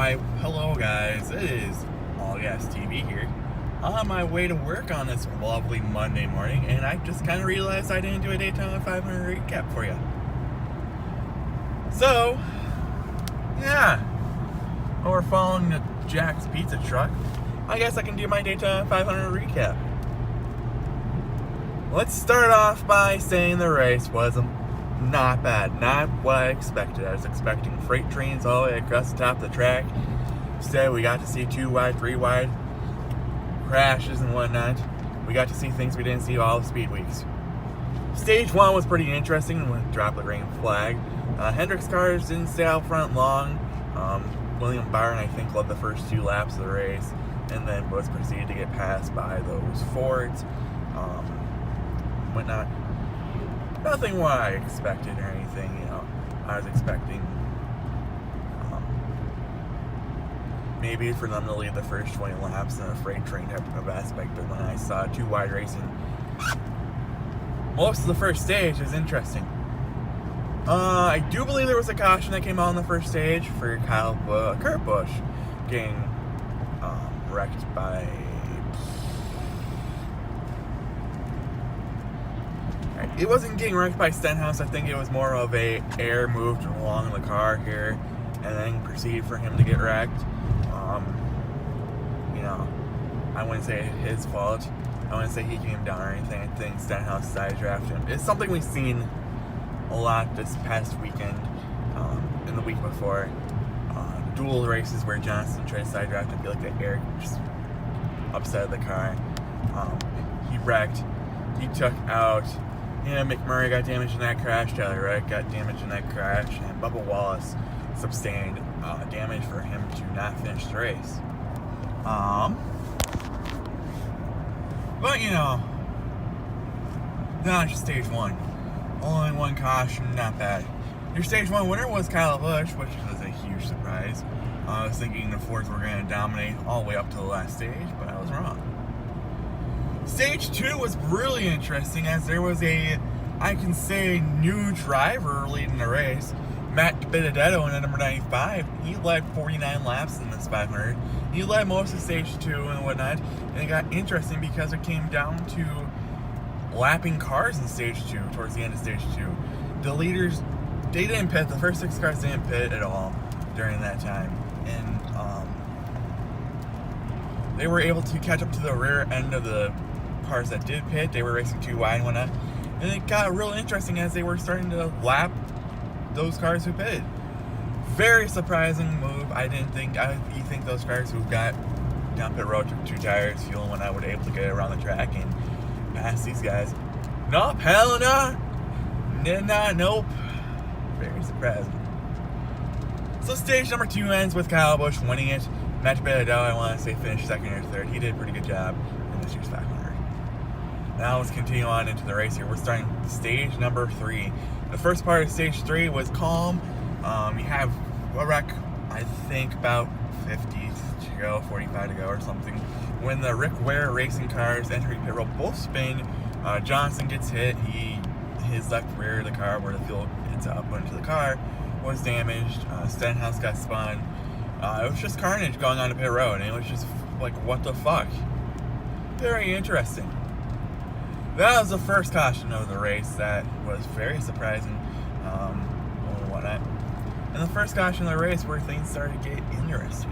Why, hello guys, it is All Gas TV here. On my way to work on this lovely Monday morning, and I just kind of realized I didn't do a Daytona 500 recap for you. So, yeah, while we're following the Jack's Pizza truck, I guess I can do my Daytona 500 recap. Let's start off by saying the race was not bad, not what I expected. I was expecting freight trains all the way across the top of the track. Instead, we got to see 2 wide, 3 wide crashes and whatnot. We got to see things we didn't see all the speed weeks. Stage 1 was pretty interesting with drop the green flag. Hendrick's cars didn't stay out front long. William Byron, I think, led the first 2 laps of the race, and then was proceeded to get passed by those Fords. Whatnot. Nothing what I expected or anything, I was expecting maybe for them to lead the first 20 laps in a freight train type of aspect, but when I saw 2 wide racing most of the first stage, it was interesting. I do believe there was a caution that came out on the first stage for Kurt Busch getting wrecked by... It wasn't getting wrecked by Stenhouse. I think it was more of a air moved along the car here and then proceeded for him to get wrecked. I wouldn't say his fault. I wouldn't say he came down or anything. I think Stenhouse side drafted him. It's something we've seen a lot this past weekend, and the week before. Dual races where Johnson tried to side draft and feel like the air just upset the car. He wrecked. He took out... McMurray got damaged in that crash, Tyler Reddick got damaged in that crash, and Bubba Wallace sustained damage for him to not finish the race. But not just stage 1. Only 1 caution, not bad. Your stage 1 winner was Kyle Busch, which was a huge surprise. I was thinking the Fords were going to dominate all the way up to the last stage, but I was wrong. Stage 2 was really interesting as there was I can say, new driver leading the race. Matt Benedetto in at number 95. He led 49 laps in this 500. He led most of stage 2 and whatnot. And it got interesting because it came down to lapping cars in stage 2, towards the end of stage 2. The leaders, they didn't pit. The first 6 cars didn't pit at all during that time. And they were able to catch up to the rear end of the cars that did pit. They were racing 2 wide and whatnot, and it got real interesting as they were starting to lap those cars who pitted. Very surprising move. You think those cars who got down pit road took 2 tires, fuel, when I were able to get around the track and pass these guys. Nope, hell no, nope. Very surprising. So stage number 2 ends with Kyle Busch winning it. Matt Benedetto, I want to say, finished 2nd or 3rd. He did a pretty good job in this year's 500. Now let's continue on into the race here. We're starting stage number 3. The first part of stage 3 was calm. You have a wreck, I think about 50 to go, 45 to go or something. When the Rick Ware racing cars entering pit road both spin, Johnson gets hit. His left rear of the car, where the fuel hits up into the car, was damaged. Stenhouse got spun. It was just carnage going on to pit road, and it was just like, what the fuck? Very interesting. That was the first caution of the race. That was very surprising. Whatnot. And the first caution of the race where things started to get interesting.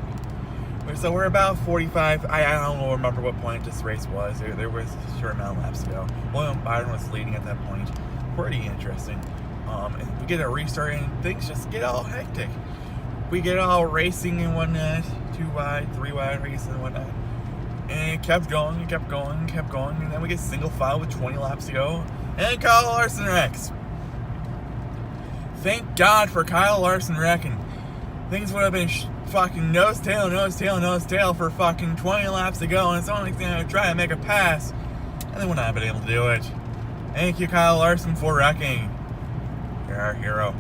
So we're about 45. I don't remember what point this race was. There was a short amount of laps to go. William Byron was leading at that point. Pretty interesting. And we get a restart and things just get all hectic. We get all racing and whatnot. 2 wide, 3 wide racing and whatnot. And it kept going, and then we get single file with 20 laps to go, and Kyle Larson wrecks. Thank God for Kyle Larson wrecking. Things would have been fucking nose tail for fucking 20 laps to go, and it's the only thing I would try to make a pass, and they would not have been able to do it. Thank you, Kyle Larson, for wrecking. You're our hero.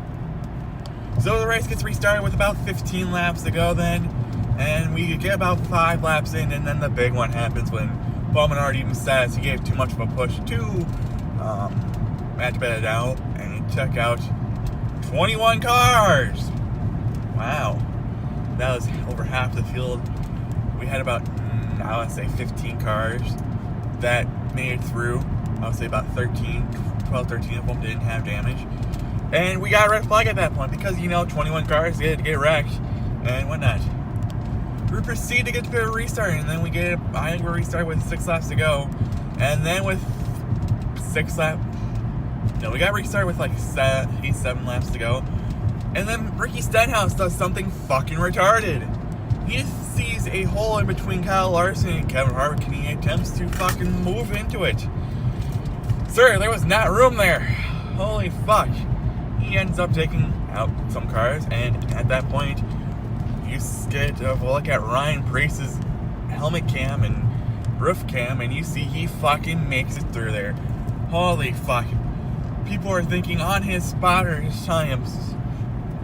So the race gets restarted with about 15 laps to go then. And we get about 5 laps in, and then the big one happens when Bowman even says he gave too much of a push to Matt Benedetto, and he took out 21 cars. Wow. that was over half the field. We had about, I would say 15 cars that made it through. I would say about 12, 13 of them didn't have damage. And we got a red flag at that point because, 21 cars get wrecked and whatnot. We proceed to get to a restart, and then I think we restart with 6 laps to go. And then with we got restarted with like 7 laps to go. And then Ricky Stenhouse does something fucking retarded. He sees a hole in between Kyle Larson and Kevin Harvick, and he attempts to fucking move into it. Sir, there was not room there. Holy fuck. He ends up taking out some cars, and at that point, you get a look at Ryan Preece's helmet cam and roof cam, and you see he fucking makes it through there. Holy fuck. People are thinking on his spotter, he's telling him,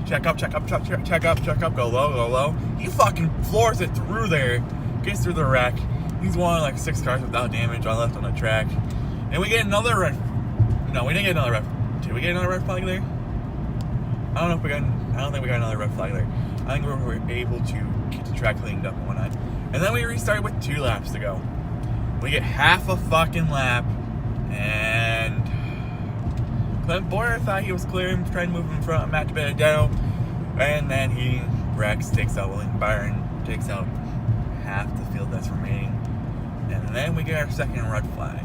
check up, go low. He fucking floors it through there, gets through the wreck. He's one of like 6 cars without damage left on the track. And we get another red. No, we didn't get another red. Did we get another red flag there? I don't think we got another red flag there. I think we were able to get the track cleaned up and whatnot. And then we restart with 2 laps to go. We get half a fucking lap, and Clint Boyer thought he was clear and tried to move in front of Matt Benedetto, and then he wrecks, takes out William Byron, takes out half the field that's remaining, and then we get our second red flag.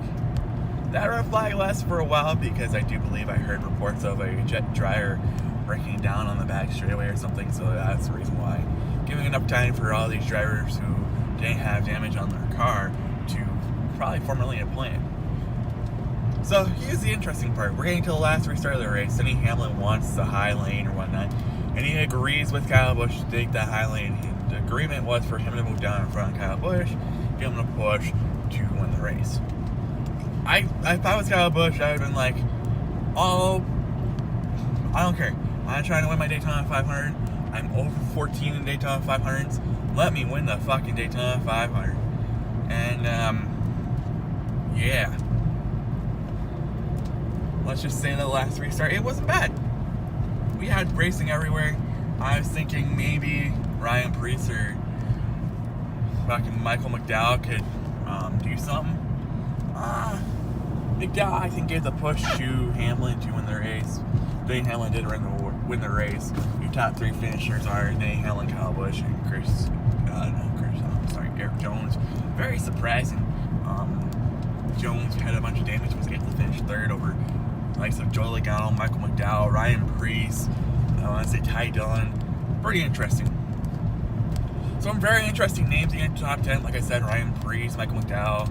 That red flag lasts for a while because I do believe I heard reports of a jet dryer breaking down on the back straightaway or something, so that's the reason why. Giving enough time for all these drivers who didn't have damage on their car to probably formulate a plan. So here's the interesting part. We're getting to the last restart of the race. Denny Hamlin wants the high lane or whatnot, and he agrees with Kyle Busch to take that high lane. The agreement was for him to move down in front of Kyle Busch, get him to push to win the race. If I was Kyle Busch, I would have been like, oh, I don't care. I'm trying to win my Daytona 500. I'm over 14 in Daytona 500s. Let me win the fucking Daytona 500. And, yeah. Let's just say the last restart, it wasn't bad. We had racing everywhere. I was thinking maybe Ryan Preece or fucking Michael McDowell could do something. McDowell, I think, gave the push to Hamlin to win the race. Denny Hamlin did win the race. Your top 3 finishers are Denny Hamlin, Kyle Busch, and Eric Jones. Very surprising. Jones had a bunch of damage, was able to finish 3rd over the likes of Joey Logano, Michael McDowell, Ryan Preece, I want to say Ty Dillon. Pretty interesting. Some very interesting names to get into the top 10. Like I said, Ryan Preece, Michael McDowell,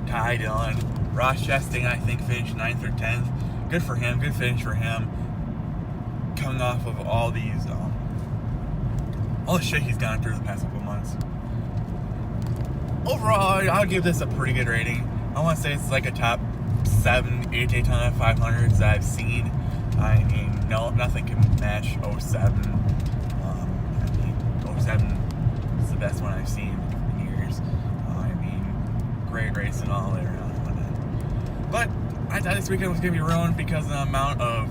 Ty Dillon, Ross Chastain, I think, finished 9th or 10th. Good for him. Good finish for him. Coming off of all these, all the shit he's gone through the past couple of months. Overall, I would give this a pretty good rating. I want to say it's like a top 7, 8 Daytona 500s that I've seen. I mean, nothing can match 07. 07 is the best one I've seen in years. I mean, great racing all the way around and whatnot. But I thought this weekend was going to be ruined because of the amount of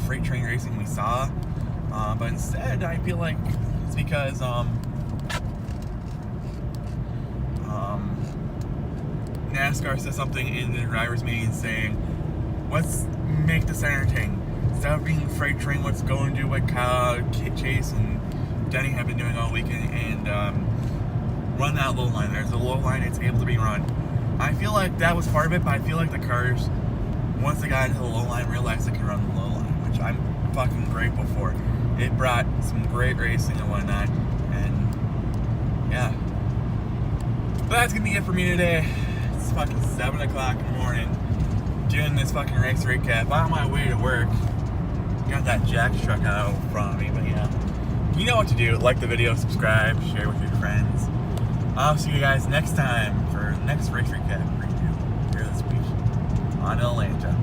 freight train racing we saw. But instead, I feel like it's because NASCAR said something in the drivers' meeting saying, let's make this entertaining. Instead of being freight train, let's go and do what Chase and Denny have been doing all weekend and run that low line. There's a low line, it's able to be run. I feel like that was part of it, but I feel like the cars, once they got into the low line, realized they could run the low line, which I'm fucking grateful for. It brought some great racing and whatnot, and yeah. But that's gonna be it for me today. It's fucking 7 o'clock in the morning, doing this fucking race recap on my way to work. Got that Jack's truck out in front of me, but yeah. You know what to do. Like the video, subscribe, share with your friends. I'll see you guys next time for the next race recap preview here this week on Atlanta.